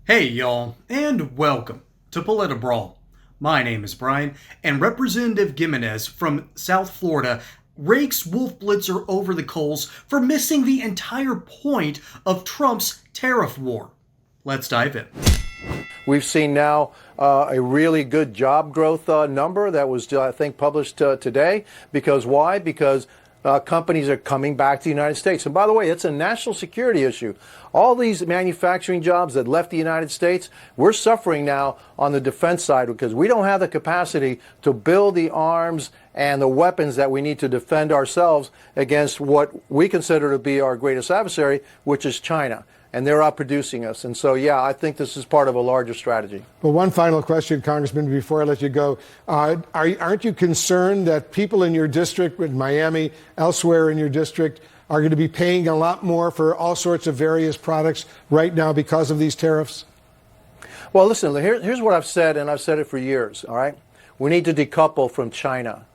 Hey y'all, and welcome to Polit Brawl. My name is Brian, and Representative Gimenez from South Florida rakes Wolf Blitzer over the coals for missing the entire point of Trump's tariff war. Let's dive in. We've seen now a really good job growth number that was, I think, published today. Because why? Because companies are coming back to the United States. And by the way, it's a national security issue. All these manufacturing jobs that left the United States, we're suffering now on the defense side because we don't have the capacity to build the arms and the weapons that we need to defend ourselves against what we consider to be our greatest adversary, which is China. And they're outproducing us. And so, yeah, I think this is part of a larger strategy. Well, one final question, Congressman, before I let you go. Aren't you concerned that people in your district, in Miami, elsewhere in your district, are going to be paying a lot more for all sorts of various products right now because of these tariffs? Well, listen, here's what I've said, and I've said it for years, all right? We need to decouple from China.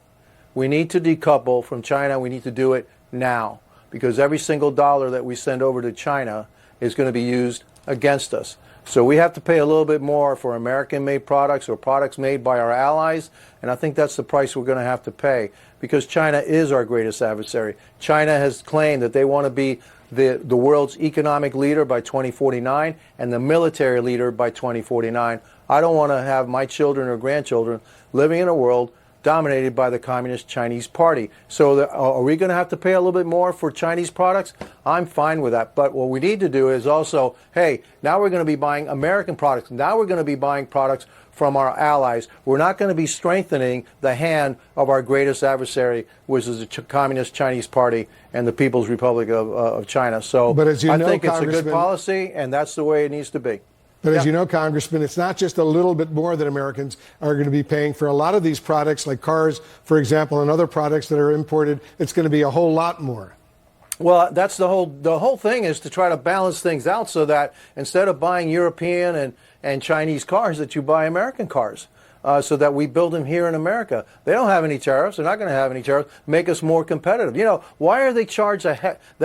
We need to decouple from China. We need to do it now because every single dollar that we send over to China is going to be used against us. So we have to pay a little bit more for American-made products or products made by our allies, and I think that's the price we're going to have to pay because China is our greatest adversary. China has claimed that they want to be the world's economic leader by 2049 and the military leader by 2049. I don't want to have my children or grandchildren living in a world dominated by the Communist Chinese Party. So are we going to have to pay a little bit more for Chinese products? I'm fine with that. But what we need to do is also, hey, now we're going to be buying American products. Now we're going to be buying products from our allies. We're not going to be strengthening the hand of our greatest adversary, which is the Communist Chinese Party and the People's Republic of China. So but as you know, I think it's a good policy, and that's the way it needs to be. But as you know, Congressman, it's not just a little bit more that Americans are going to be paying for a lot of these products, like cars, for example, and other products that are imported. It's going to be a whole lot more. Well, that's the whole thing is to try to balance things out so that instead of buying European and Chinese cars, that you buy American cars. So that we build them here in America. They don't have any tariffs. They're not going to have any tariffs. Make us more competitive. You know, why are they charged the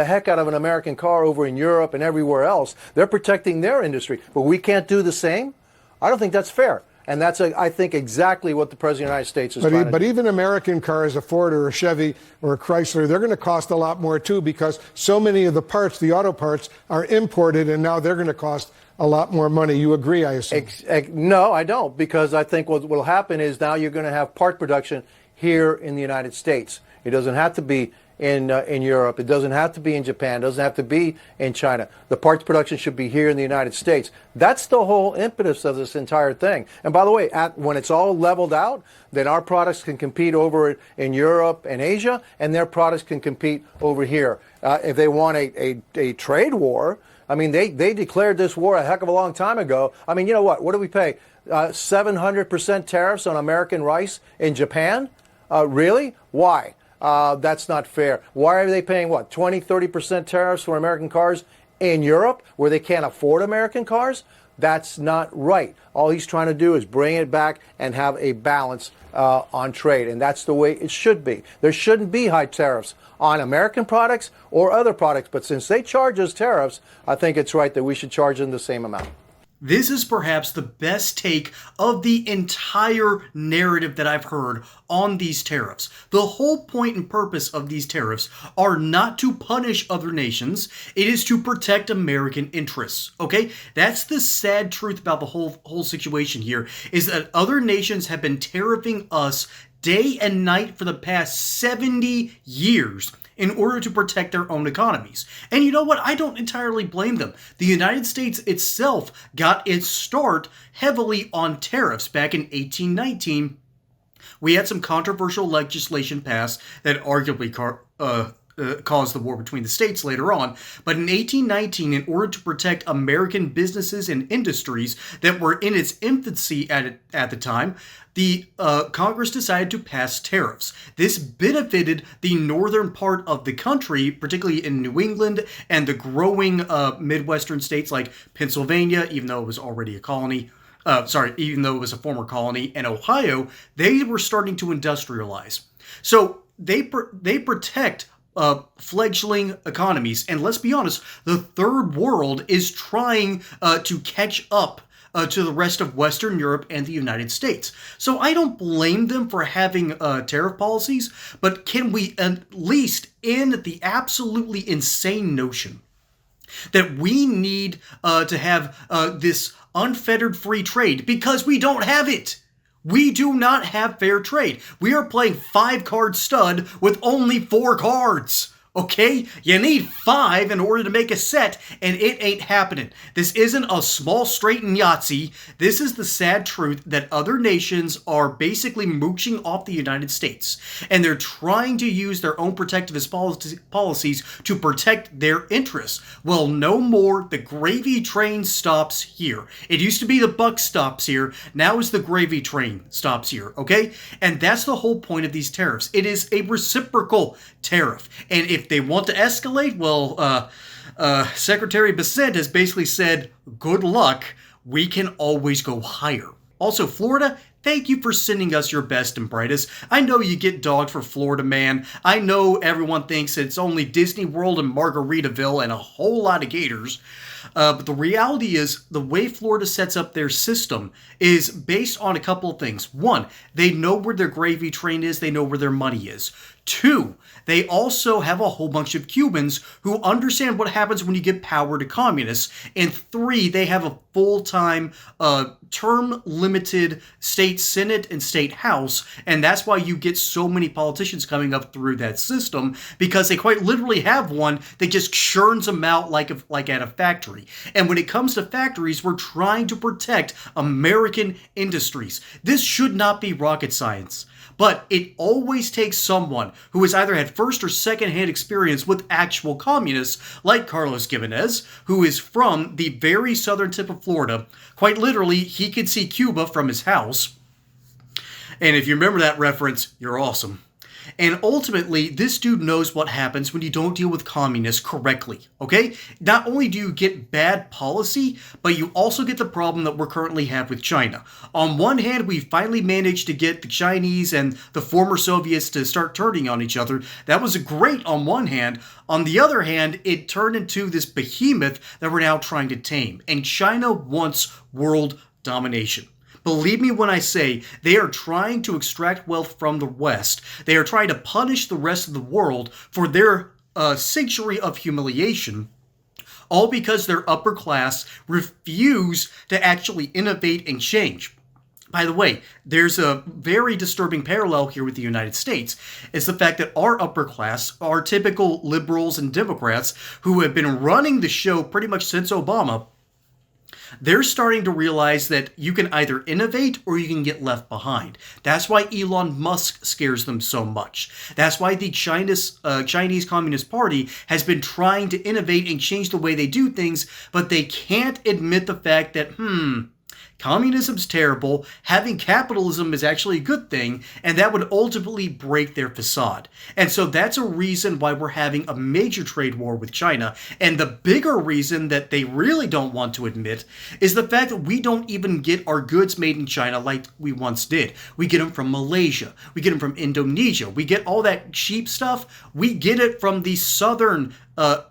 heck out of an American car over in Europe and everywhere else? They're protecting their industry, but we can't do the same? I don't think that's fair. And that's, I think, exactly what the President of the United States is trying to do. But even American cars, a Ford or a Chevy or a Chrysler, they're going to cost a lot more, too, because so many of the parts, the auto parts, are imported, and now they're going to cost a lot more money. You agree, I assume? No, I don't, because I think what will happen is now you're going to have part production here in the United States. It doesn't have to be in Europe. It doesn't have to be in Japan. It doesn't have to be in China. The parts production should be here in the United States. That's the whole impetus of this entire thing. And by the way, when it's all leveled out, then our products can compete over in Europe and Asia, and their products can compete over here. If they want a trade war, I mean, they declared this war a heck of a long time ago. I mean, you know what? What do we pay? 700% tariffs on American rice in Japan? Really? Why? That's not fair. Why are they paying, what, 20, 30% tariffs for American cars in Europe where they can't afford American cars? That's not right. All he's trying to do is bring it back and have a balance on trade, and that's the way it should be. There shouldn't be high tariffs on American products or other products, but since they charge us tariffs, I think it's right that we should charge them the same amount. This is perhaps the best take of the entire narrative that I've heard on these tariffs. The whole point and purpose of these tariffs are not to punish other nations. It is to protect American interests, okay? That's the sad truth about the whole situation here, is that other nations have been tariffing us day and night for the past 70 years in order to protect their own economies. And you know what? I don't entirely blame them. The United States itself got its start heavily on tariffs back in 1819. We had some controversial legislation passed that arguably caused the war between the states later on. But in 1819, in order to protect American businesses and industries that were in its infancy at the time, the Congress decided to pass tariffs. This benefited the northern part of the country, particularly in New England and the growing Midwestern states like Pennsylvania, even though it was already a colony. Even though it was a former colony, and Ohio, they were starting to industrialize. So they protect fledgling economies. And let's be honest, the third world is trying to catch up to the rest of Western Europe and the United States. So I don't blame them for having tariff policies, but can we at least end the absolutely insane notion that we need to have this unfettered free trade, because we don't have it. We do not have fair trade. We are playing 5-card stud with only 4 cards. Okay? You need 5 in order to make a set, and it ain't happening. This isn't a small straight and Yahtzee. This is the sad truth that other nations are basically mooching off the United States, and they're trying to use their own protectivist policies to protect their interests. Well, no more. The gravy train stops here. It used to be the buck stops here. Now it's the gravy train stops here, okay? And that's the whole point of these tariffs. It is a reciprocal tariff. And if they want to escalate, well, Secretary Bessent has basically said, good luck, we can always go higher. Also, Florida, thank you for sending us your best and brightest. I know you get dogged for Florida, man. I know everyone thinks it's only Disney World and Margaritaville and a whole lot of gators. But the reality is, the way Florida sets up their system is based on a couple of things. One, they know where their gravy train is. They know where their money is. 2, they also have a whole bunch of Cubans who understand what happens when you give power to communists. And 3, they have a full-time, term-limited state senate and state house. And that's why you get so many politicians coming up through that system, because they quite literally have one that just churns them out like at a factory. And when it comes to factories, we're trying to protect American industries. This should not be rocket science. But it always takes someone who has either had first or second-hand experience with actual communists, like Carlos Gimenez, who is from the very southern tip of Florida. Quite literally, he could see Cuba from his house. And if you remember that reference, you're awesome. And ultimately, this dude knows what happens when you don't deal with communists correctly, okay? Not only do you get bad policy, but you also get the problem that we're currently have with China. On one hand, we finally managed to get the Chinese and the former Soviets to start turning on each other. That was great on one hand. On the other hand, it turned into this behemoth that we're now trying to tame. And China wants world domination. Believe me when I say they are trying to extract wealth from the West. They are trying to punish the rest of the world for their century of humiliation, all because their upper class refuse to actually innovate and change. By the way, there's a very disturbing parallel here with the United States. It's the fact that our upper class, our typical liberals and Democrats who have been running the show pretty much since Obama, they're starting to realize that you can either innovate or you can get left behind. That's why Elon Musk scares them so much. That's why the Chinese Communist Party has been trying to innovate and change the way they do things, but they can't admit the fact that, communism's terrible, having capitalism is actually a good thing, and that would ultimately break their facade. And so that's a reason why we're having a major trade war with China. And the bigger reason that they really don't want to admit is the fact that we don't even get our goods made in China like we once did. We get them from Malaysia. We get them from Indonesia. We get all that cheap stuff. We get it from the southern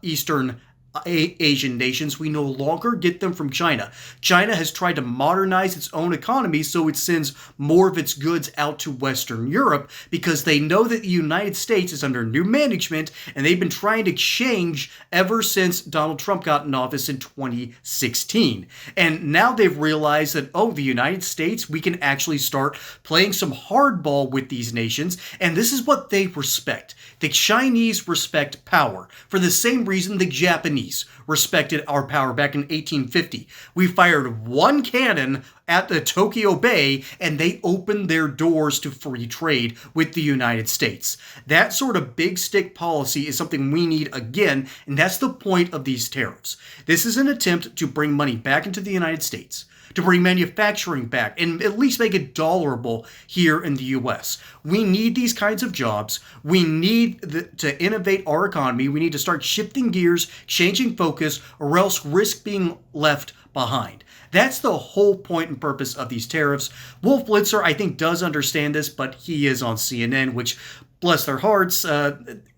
Eastern Asian nations. We no longer get them from China. China has tried to modernize its own economy, so it sends more of its goods out to Western Europe because they know that the United States is under new management, and they've been trying to change ever since Donald Trump got in office in 2016. And now they've realized that, the United States, we can actually start playing some hardball with these nations, and this is what they respect. The Chinese respect power for the same reason the Japanese respected our power back in 1850. We fired one cannon at the Tokyo Bay, and they opened their doors to free trade with the United States. That sort of big stick policy is something we need again, and that's the point of these tariffs. This is an attempt to bring money back into the United States, to bring manufacturing back, and at least make it dollarable here in the U.S. We need these kinds of jobs. We need to innovate our economy. We need to start shifting gears, changing focus, or else risk being left behind. That's the whole point and purpose of these tariffs. Wolf Blitzer, I think, does understand this, but he is on CNN, which, bless their hearts,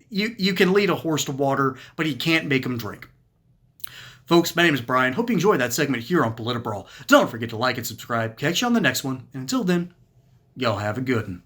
you can lead a horse to water, but you can't make him drink. Folks, my name is Brian. Hope you enjoyed that segment here on Polit Brawl. Don't forget to like and subscribe. Catch you on the next one. And until then, y'all have a good one.